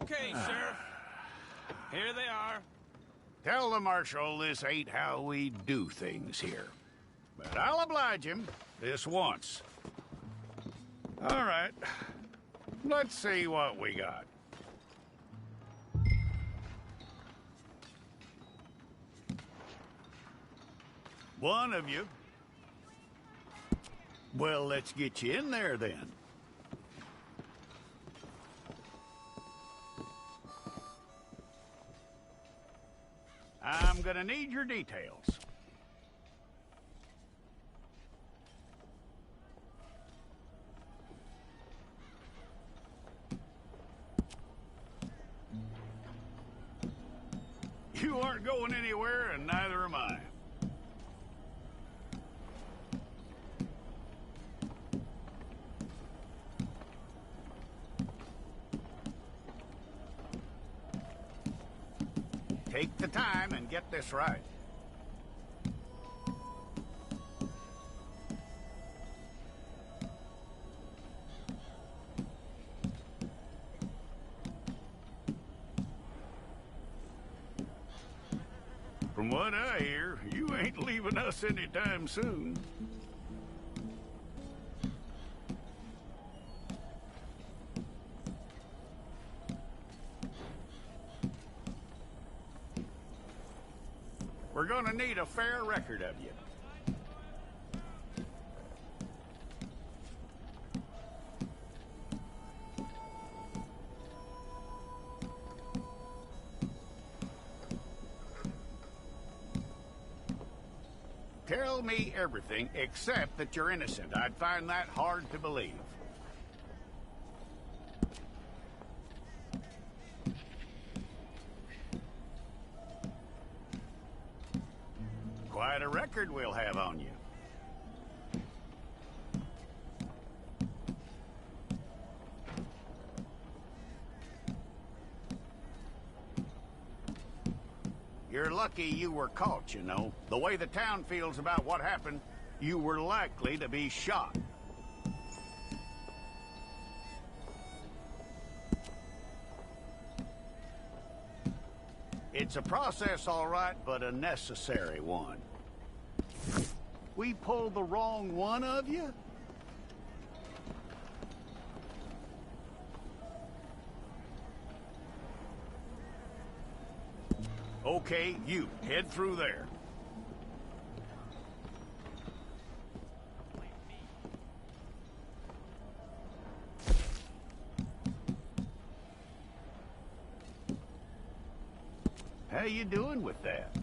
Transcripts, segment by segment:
Okay, Sheriff. Here they are. Tell the Marshal this ain't how we do things here. But I'll oblige him this once. All right. Let's see what we got. One of you. Well, let's get you in there then. I'm gonna need your details. You aren't going anywhere, and neither am I. Take the time and get this right. From what I hear, you ain't leaving us anytime soon. We're gonna need a fair record of you. Tell me everything except that you're innocent. I'd find that hard to believe. Quite a record we'll have on you. You're lucky you were caught, you know. The way the town feels about what happened, you were likely to be shot. It's a process, all right, but a necessary one. We pulled the wrong one of you? Okay, you, head through there. How you doing with that?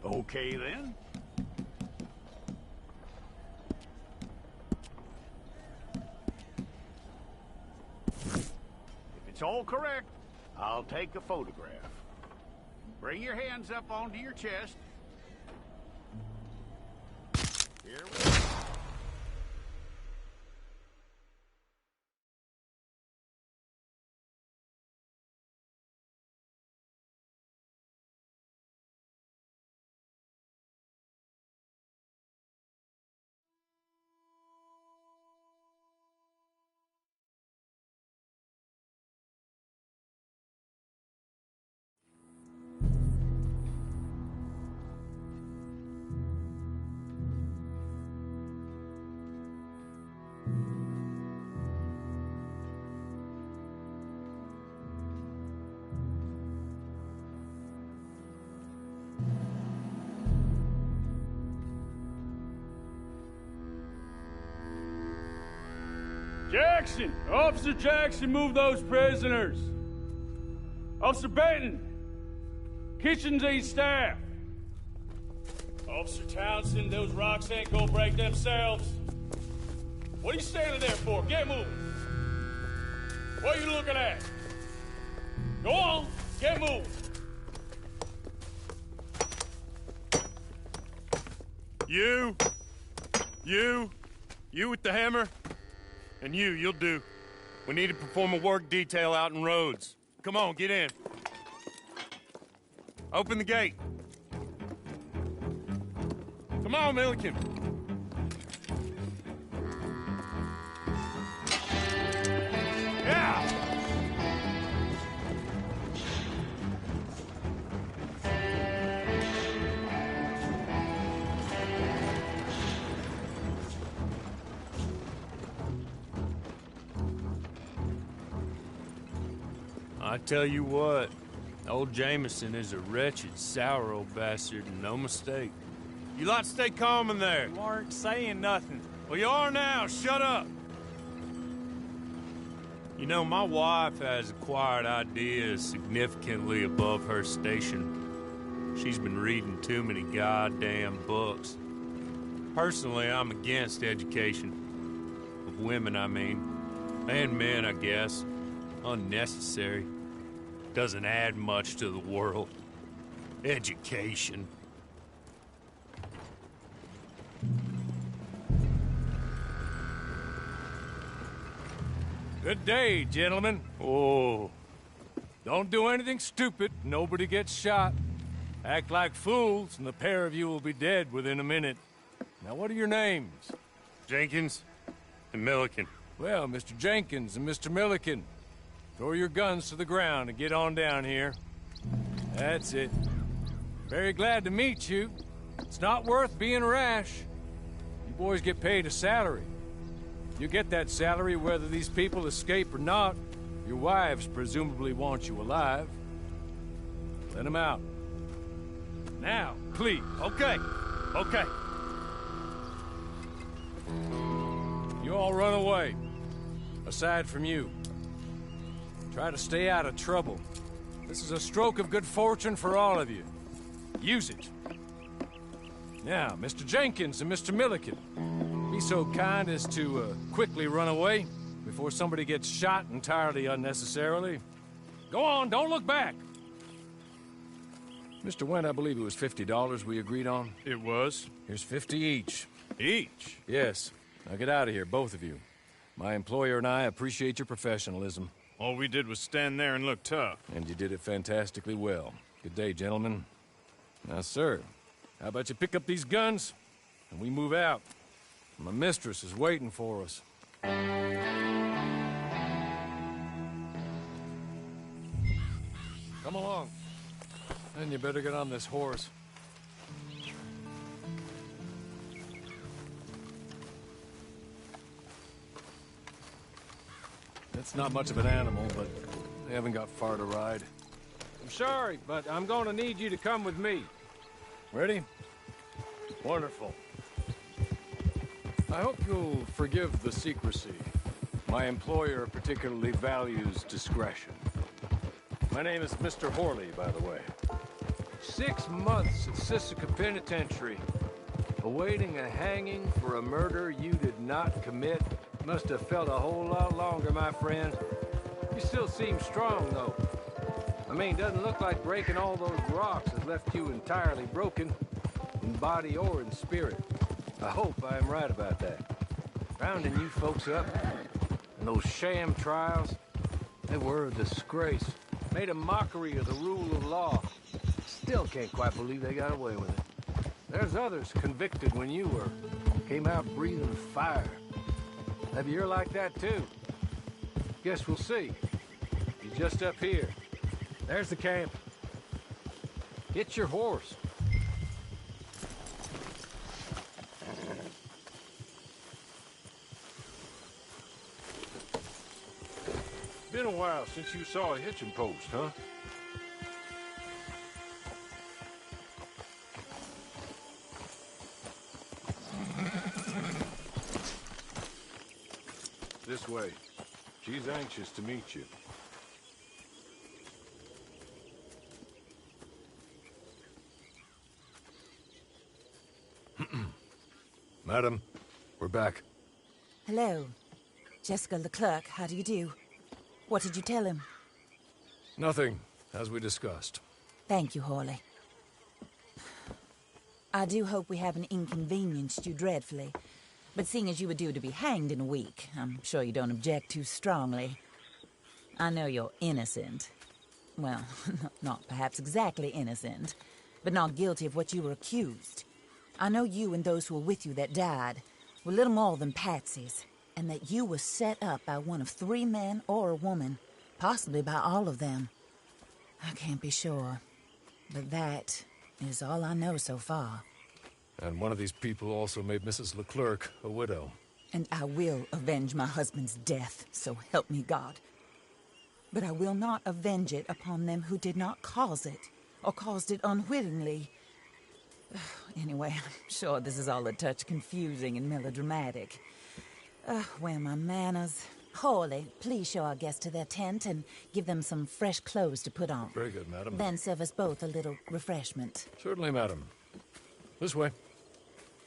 Okay, then. If it's all correct, I'll take a photograph. Bring your hands up onto your chest. Here we go. Jackson! Officer Jackson, move those prisoners! Officer Benton! Kitchens aid staff! Officer Townsend, those rocks ain't gonna break themselves. What are you standing there for? Get moving! What are you looking at? Go on, get moving! You with the hammer? And you'll do. We need to perform a work detail out in Rhodes. Come on, get in. Open the gate. Come on, Milliken. Yeah! I tell you what, old Jameson is a wretched, sour old bastard, and no mistake. You lot stay calm in there. You aren't saying nothing. Well, you are now. Shut up. You know, my wife has acquired ideas significantly above her station. She's been reading too many goddamn books. Personally, I'm against education. Of women, I mean. And men, I guess. Unnecessary. Doesn't add much to the world. Education. Good day, gentlemen. Oh. Don't do anything stupid. Nobody gets shot. Act like fools, and the pair of you will be dead within a minute. Now, what are your names? Jenkins and Milliken. Well, Mr. Jenkins and Mr. Milliken, throw your guns to the ground and get on down here. That's it. Very glad to meet you. It's not worth being rash. You boys get paid a salary. You get that salary whether these people escape or not. Your wives presumably want you alive. Let them out. Now, please. Okay. Okay. You all run away. Aside from you. Try to stay out of trouble. This is a stroke of good fortune for all of you. Use it. Now, Mr. Jenkins and Mr. Milliken, be so kind as to quickly run away before somebody gets shot entirely unnecessarily. Go on, don't look back. Mr. Wendt, I believe it was $50 we agreed on. It was. Here's 50 each. Each? Yes. Now get out of here, both of you. My employer and I appreciate your professionalism. All we did was stand there and look tough. And you did it fantastically well. Good day, gentlemen. Now, sir, how about you pick up these guns, and we move out? My mistress is waiting for us. Come along. Then you better get on this horse. It's not much of an animal, but they haven't got far to ride. I'm sorry, but I'm going to need you to come with me. Ready? Wonderful. I hope you'll forgive the secrecy. My employer particularly values discretion. My name is Mr. Horley, by the way. 6 months at Sisika Penitentiary, awaiting a hanging for a murder you did not commit. Must have felt a whole lot longer, my friend. You still seem strong, though. I mean, doesn't look like breaking all those rocks has left you entirely broken, in body or in spirit. I hope I am right about that. Rounding you folks up, and those sham trials, they were a disgrace. Made a mockery of the rule of law. Still can't quite believe they got away with it. There's others convicted when you were. Came out breathing fire. Maybe you're like that, too. Guess we'll see. You're just up here. There's the camp. Get your horse. Been a while since you saw a hitching post, huh? This way. She's anxious to meet you. Madam, we're back. Hello. Jessica Leclerc, how do you do? What did you tell him? Nothing, as we discussed. Thank you, Hawley. I do hope we haven't inconvenienced you dreadfully. But seeing as you were due to be hanged in a week, I'm sure you don't object too strongly. I know you're innocent. Well, not perhaps exactly innocent, but not guilty of what you were accused. I know you and those who were with you that died were little more than patsies, and that you were set up by one of 3 men or a woman, possibly by all of them. I can't be sure, but that is all I know so far. And one of these people also made Mrs. Leclerc a widow. And I will avenge my husband's death, so help me God. But I will not avenge it upon them who did not cause it, or caused it unwittingly. Anyway, I'm sure this is all a touch confusing and melodramatic. Where are my manners? Hawley, please show our guests to their tent and give them some fresh clothes to put on. Very good, madam. Then serve us both a little refreshment. Certainly, madam. This way.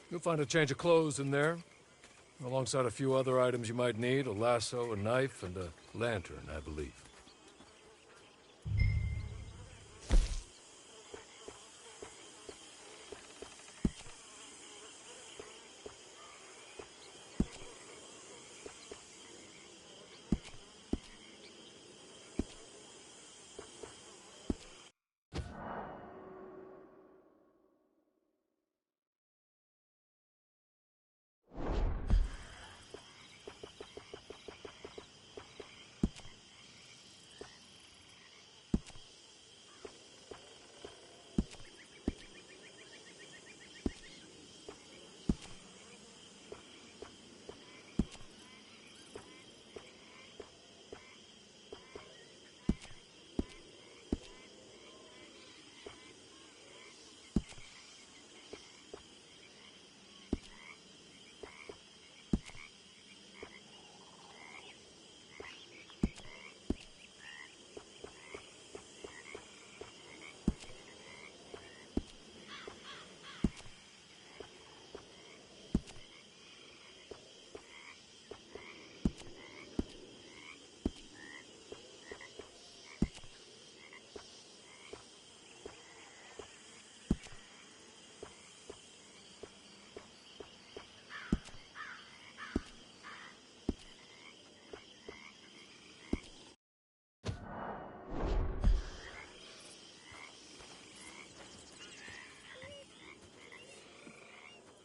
You'll find a change of clothes in there, alongside a few other items you might need, a lasso, a knife, and a lantern, I believe.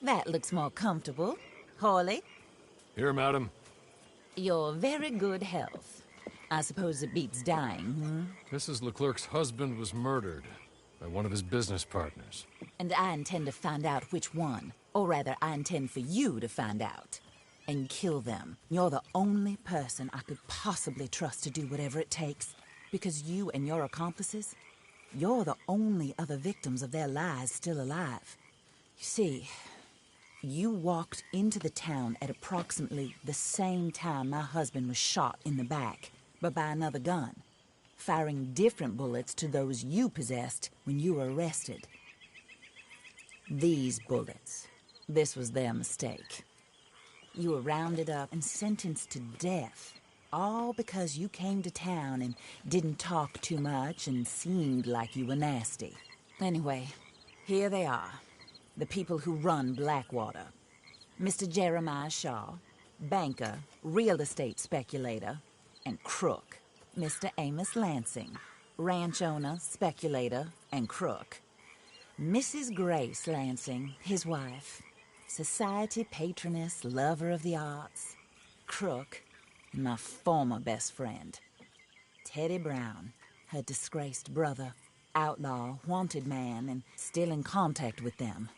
That looks more comfortable. Hawley, Here, madam. your very good health. I suppose it beats dying, Mrs. Leclerc's husband was murdered by one of his business partners. And I intend to find out which one. Or rather, I intend for you to find out. And kill them. You're the only person I could possibly trust to do whatever it takes. Because you and your accomplices, you're the only other victims of their lies still alive. You see, you walked into the town at approximately the same time my husband was shot in the back, but by another gun, firing different bullets to those you possessed when you were arrested. These bullets, this was their mistake. You were rounded up and sentenced to death, all because you came to town and didn't talk too much and seemed like you were nasty. Anyway, here they are. The people who run Blackwater. Mr. Jeremiah Shaw, banker, real estate speculator, and crook. Mr. Amos Lansing, ranch owner, speculator, and crook. Mrs. Grace Lansing, his wife, society patroness, lover of the arts, crook, and my former best friend. Teddy Brown, her disgraced brother, outlaw, wanted man, and still in contact with them.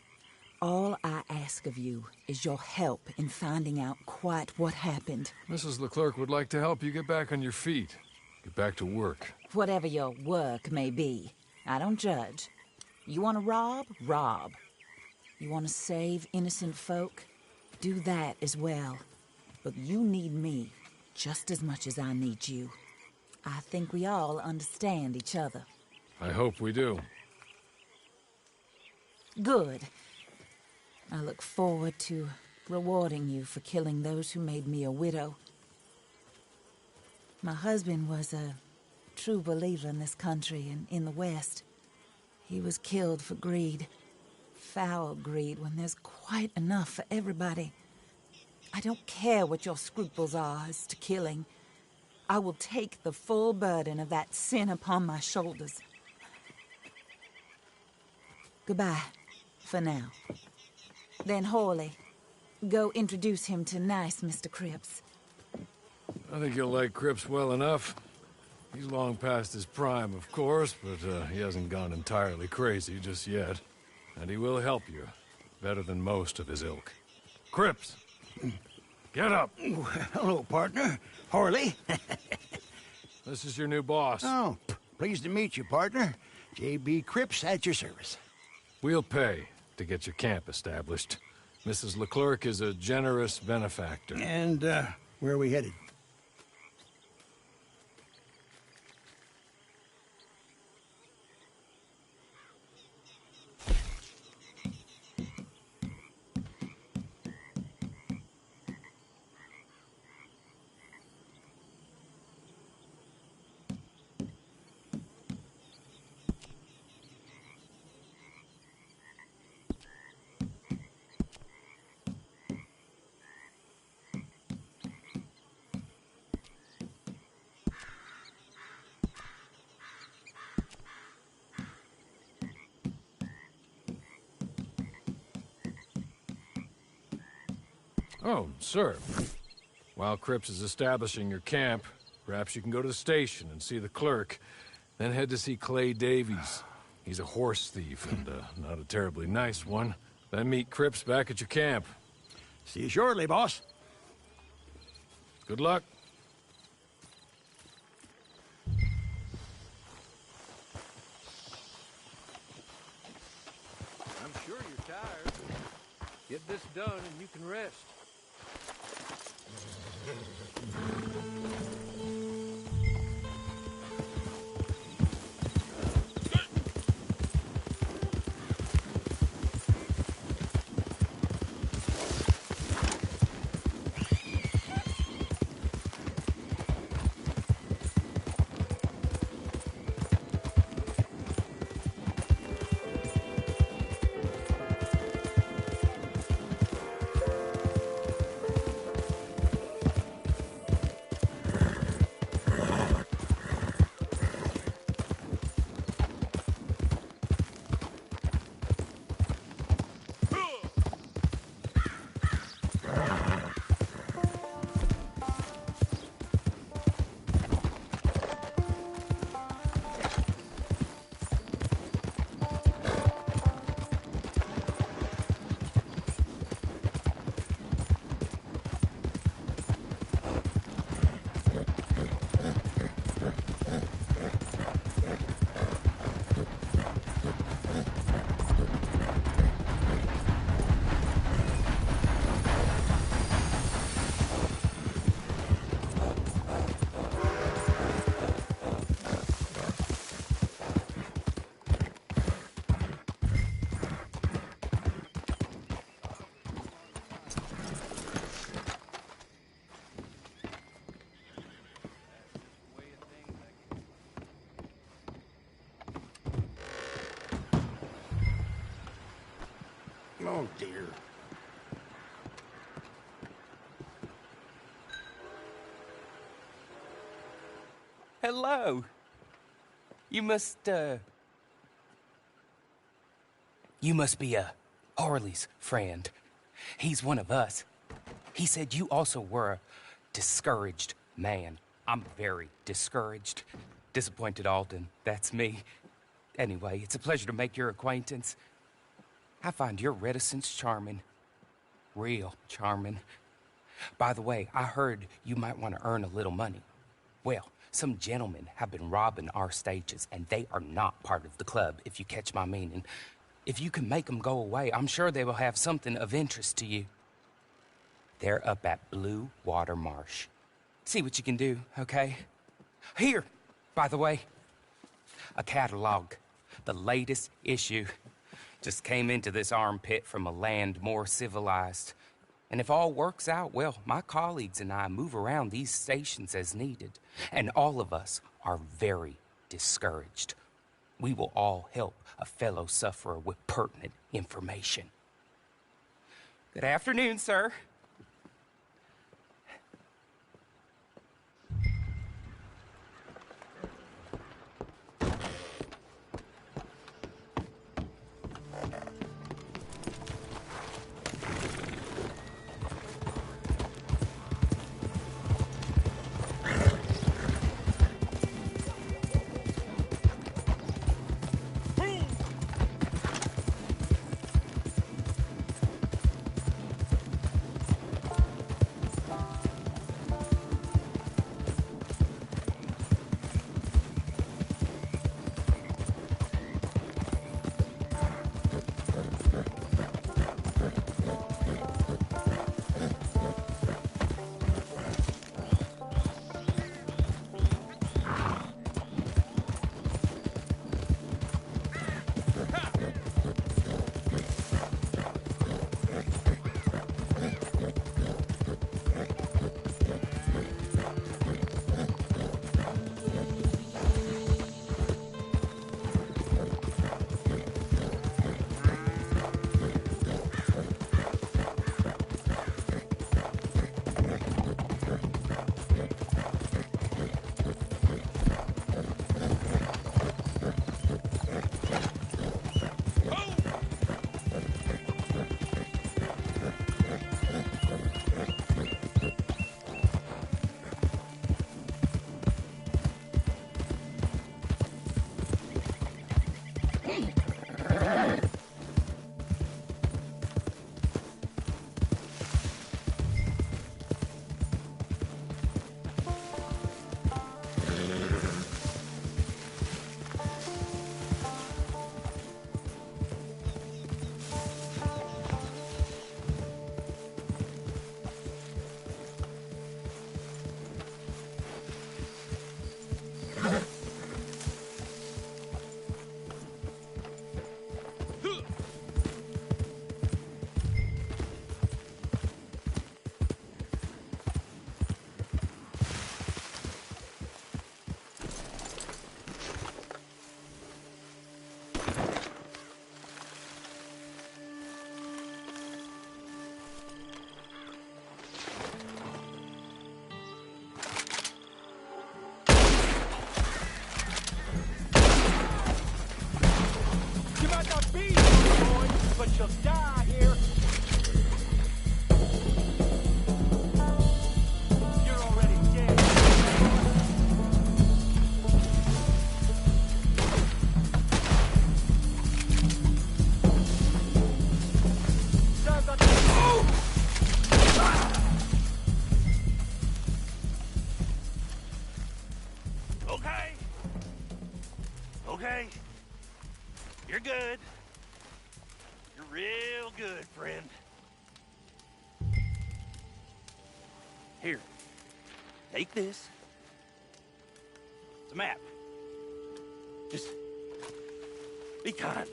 All I ask of you is your help in finding out quite what happened. Mrs. Leclerc would like to help you get back on your feet. Get back to work. Whatever your work may be, I don't judge. You want to rob? Rob. You want to save innocent folk? Do that as well. But you need me just as much as I need you. I think we all understand each other. I hope we do. Good. I look forward to rewarding you for killing those who made me a widow. My husband was a true believer in this country and in the West. He was killed for greed. Foul greed when there's quite enough for everybody. I don't care what your scruples are as to killing. I will take the full burden of that sin upon my shoulders. Goodbye, for now. Then, Hawley, go introduce him to nice Mr. Cripps. I think you'll like Cripps well enough. He's long past his prime, of course, but he hasn't gone entirely crazy just yet. And he will help you, better than most of his ilk. Cripps! Get up! Hello, partner. Harley. This is your new boss. Oh, pleased to meet you, partner. J.B. Cripps at your service. We'll pay to get your camp established. Mrs. Leclerc is a generous benefactor. And, where are we headed? Oh, sir. While Cripps is establishing your camp, perhaps you can go to the station and see the clerk, then head to see Clay Davies. He's a horse thief, and not a terribly nice one. Then meet Cripps back at your camp. See you shortly, boss. Good luck. I'm sure you're tired. Get this done and you can rest. Oh, dear. Hello. You must be, Harley's friend. He's one of us. He said you also were a discouraged man. I'm very discouraged. Disappointed Alden, that's me. Anyway, it's a pleasure to make your acquaintance. I find your reticence charming. Real charming. By the way, I heard you might want to earn a little money. Well, some gentlemen have been robbing our stages, and they are not part of the club, if you catch my meaning. If you can make them go away, I'm sure they will have something of interest to you. They're up at Blue Water Marsh. See what you can do, okay? Here, by the way, a catalog. The latest issue. Just came into this armpit from a land more civilized. And if all works out, well, my colleagues and I move around these stations as needed. And all of us are very discouraged. We will all help a fellow sufferer with pertinent information. Good afternoon, sir. might not be your boy, but you'll die here. You're already dead. Sounds like Okay. Okay. You're good. You're real good, friend. Here. Take this. It's a map. Just be kind.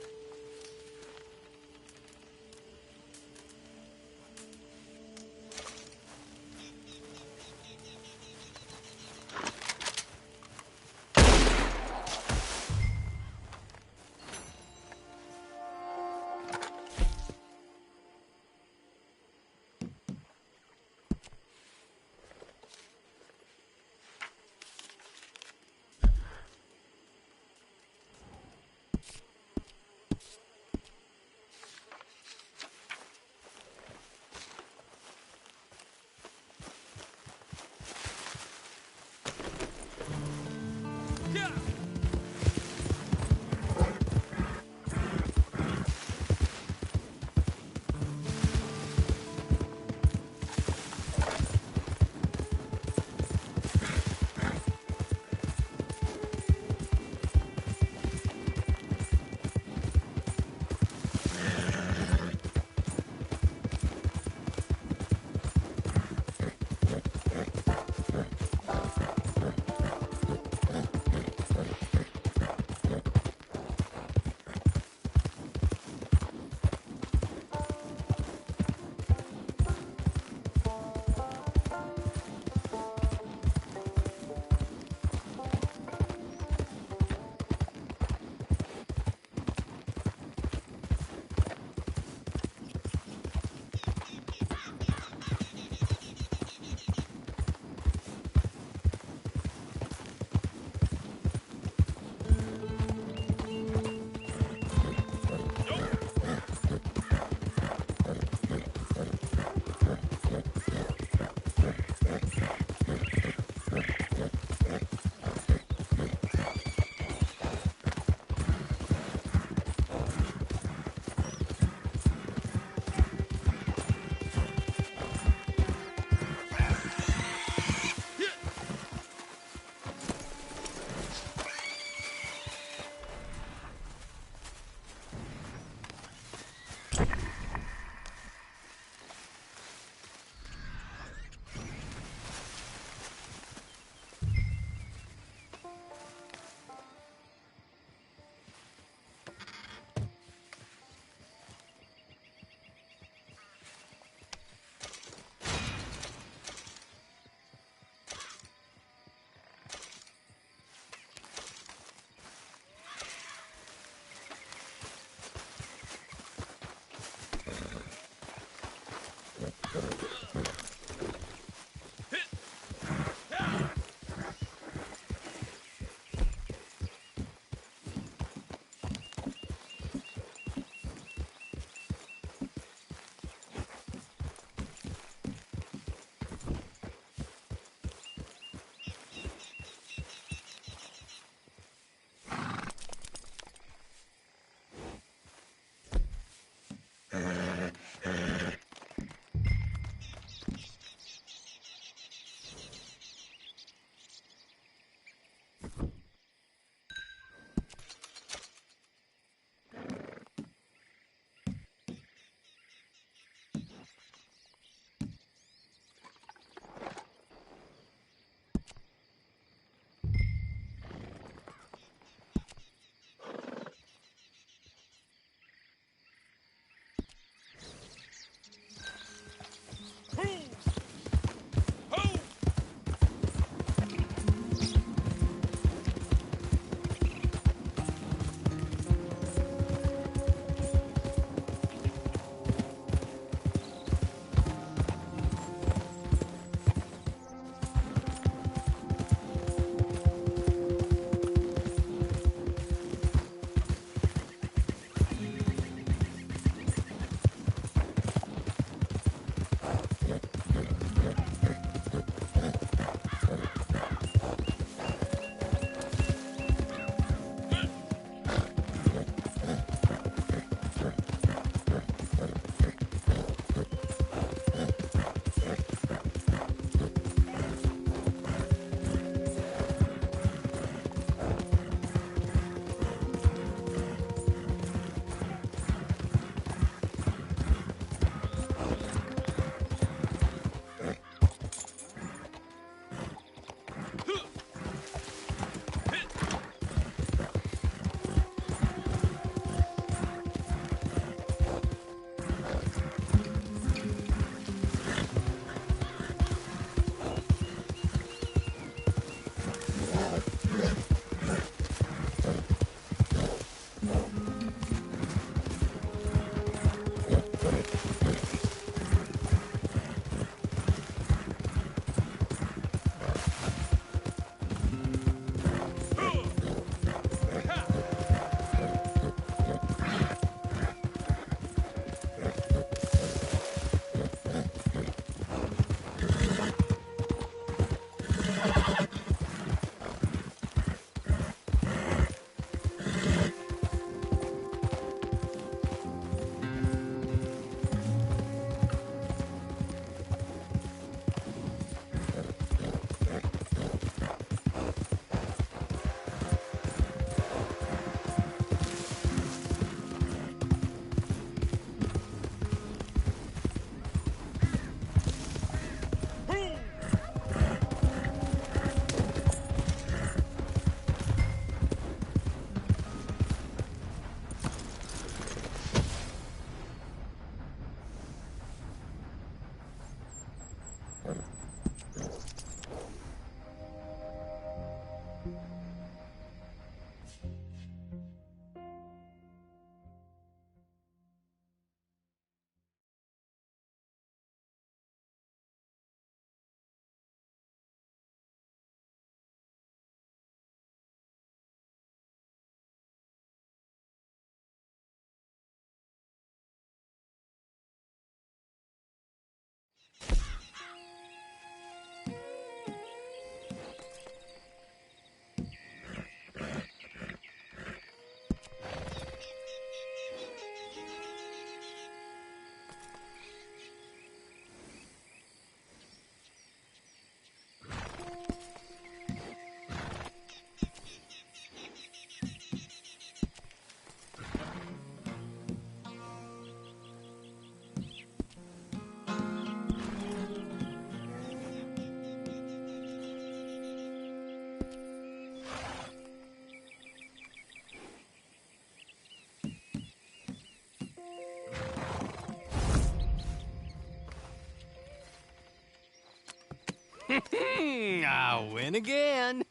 I win again.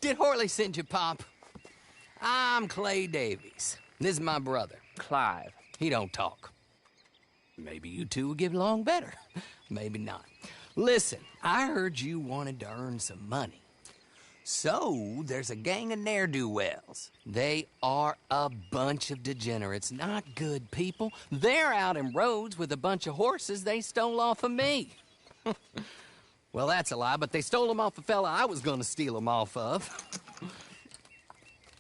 Did Horley send you, Pop? I'm Clay Davies. This is my brother, Clive. He don't talk. Maybe you two will get along better. Maybe not. Listen, I heard you wanted to earn some money. So, there's a gang of ne'er-do-wells. They are a bunch of degenerates, not good people. They're out in roads with a bunch of horses they stole off of me. Well, that's a lie, but they stole them off a fella I was gonna steal them off of.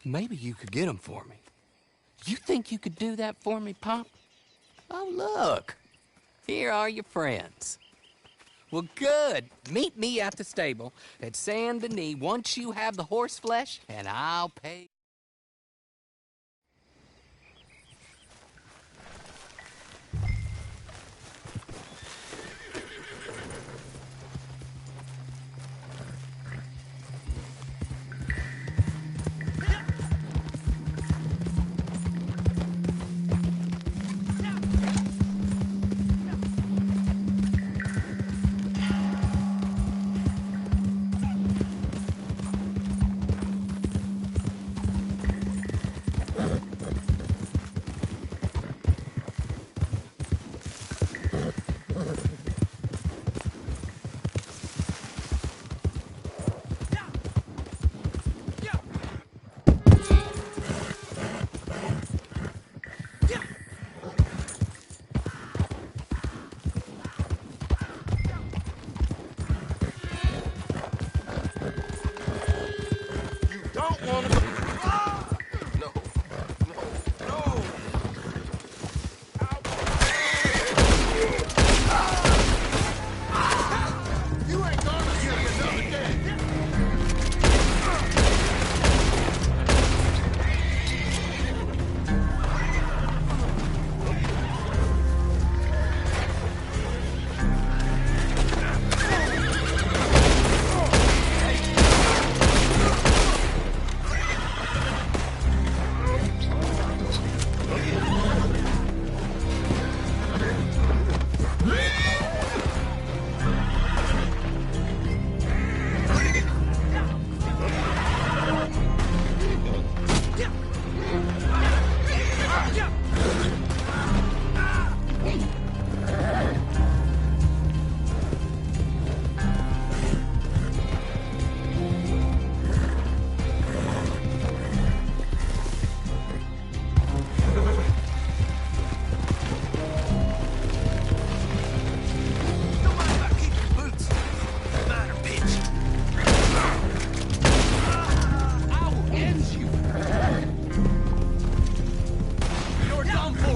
Maybe you could get them for me. You think you could do that for me, Pop? Oh, look. Here are your friends. Well, good. Meet me at the stable at Saint Denis once you have the horse flesh, and I'll pay.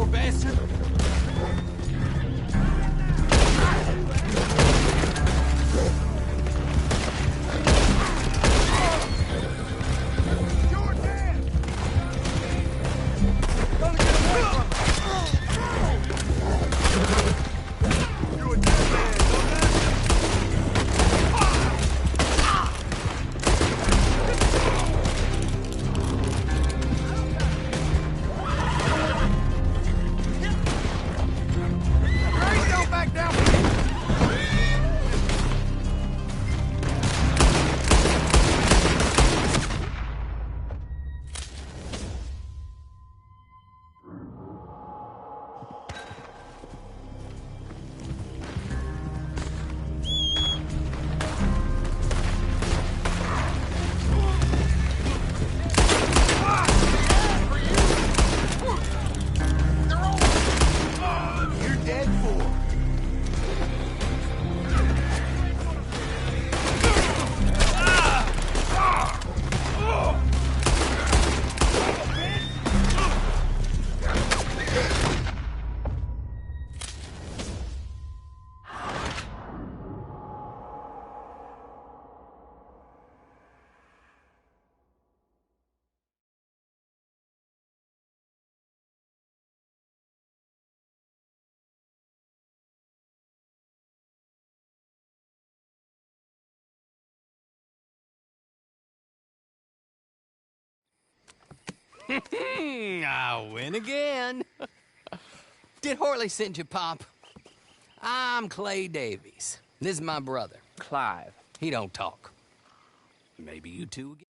poor bastard. I win again. Did Horley send you, Pop? I'm Clay Davies. This is my brother, Clive. He don't talk. Maybe you two again.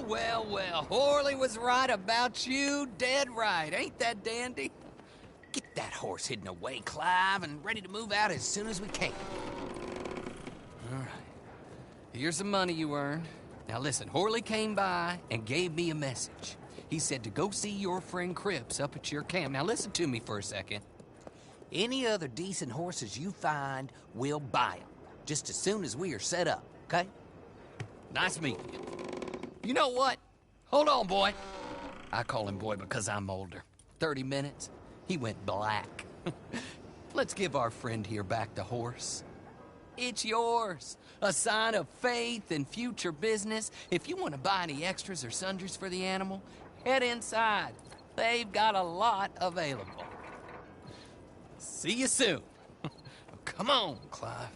well, well. Horley was right about you, dead right. Ain't that dandy? Get that horse hidden away, Clive, and ready to move out as soon as we can. All right. Here's the money you earned. Now listen, Horley came by and gave me a message. He said to go see your friend Cripps up at your camp. Now listen to me for a second. Any other decent horses you find, we'll buy them. Just as soon as we are set up, okay? Nice meeting you. You know what? Hold on, boy. I call him boy because I'm older. 30 minutes, he went black. Let's give our friend here back the horse. It's yours. A sign of faith and future business. If you want to buy any extras or sundries for the animal, head inside. They've got a lot available. See you soon. Come on, Clive.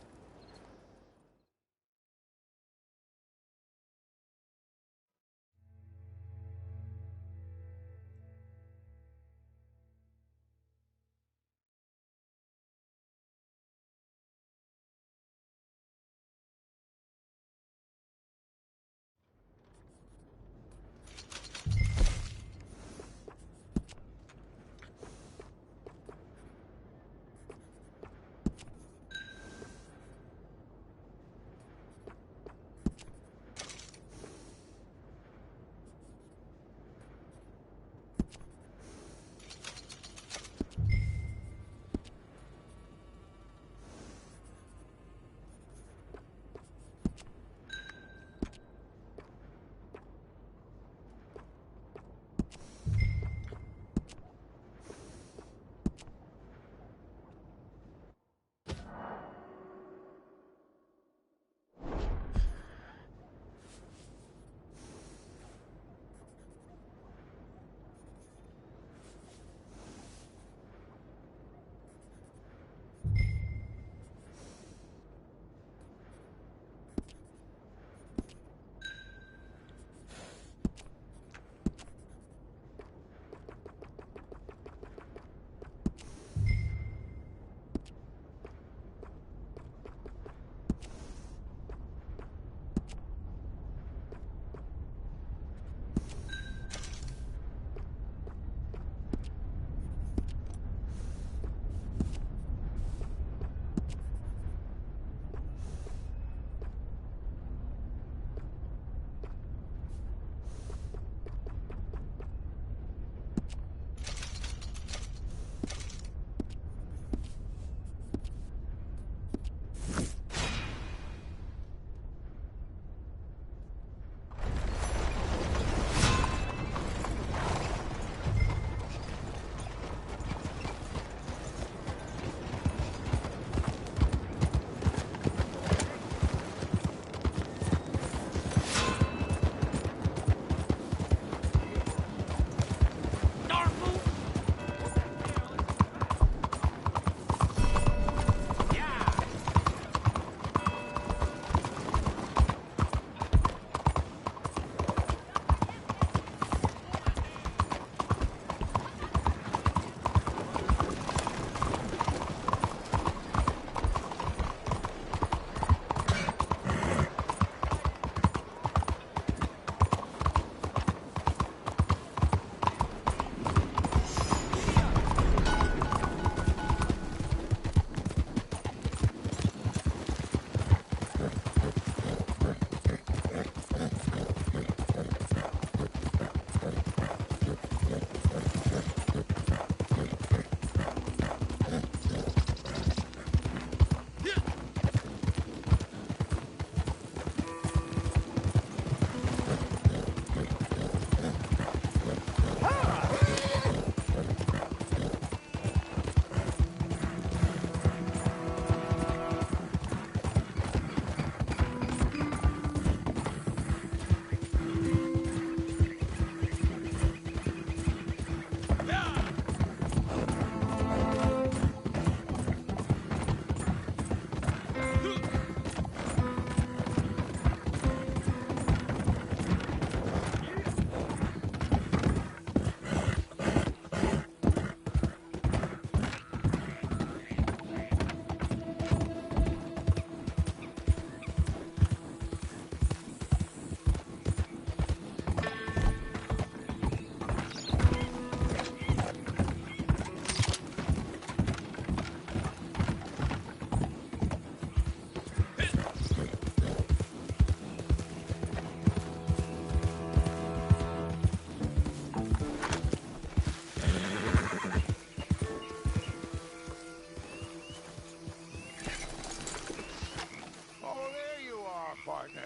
partner.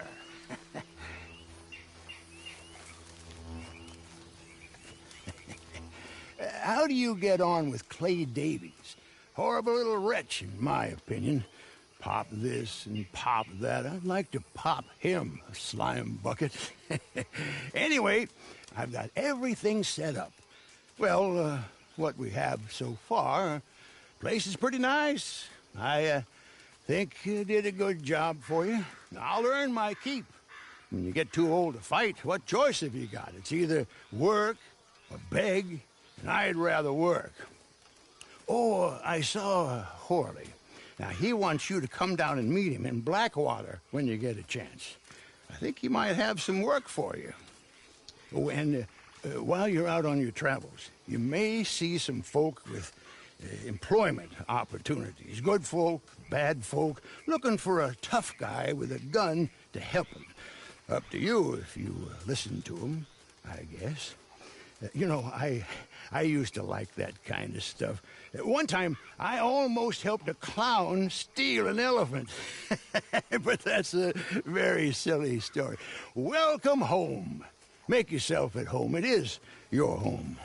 How do you get on with Clay Davies? Horrible little wretch, in my opinion. Pop this and pop that. I'd like to pop him, a slime bucket. Anyway, I've got everything set up. Well, what we have so far, place is pretty nice. I think you did a good job for you. I'll earn my keep. When you get too old to fight, what choice have you got? It's either work or beg, and I'd rather work. Oh, I saw Horley. Now, he wants you to come down and meet him in Blackwater when you get a chance. I think he might have some work for you. Oh, and while you're out on your travels, you may see some folk with employment opportunities. Good folk, bad folk, looking for a tough guy with a gun to help them. Up to you if you listen to them, I guess. You know, I used to like that kind of stuff. One time, I almost helped a clown steal an elephant. But that's a very silly story. Welcome home. Make yourself at home. It is your home.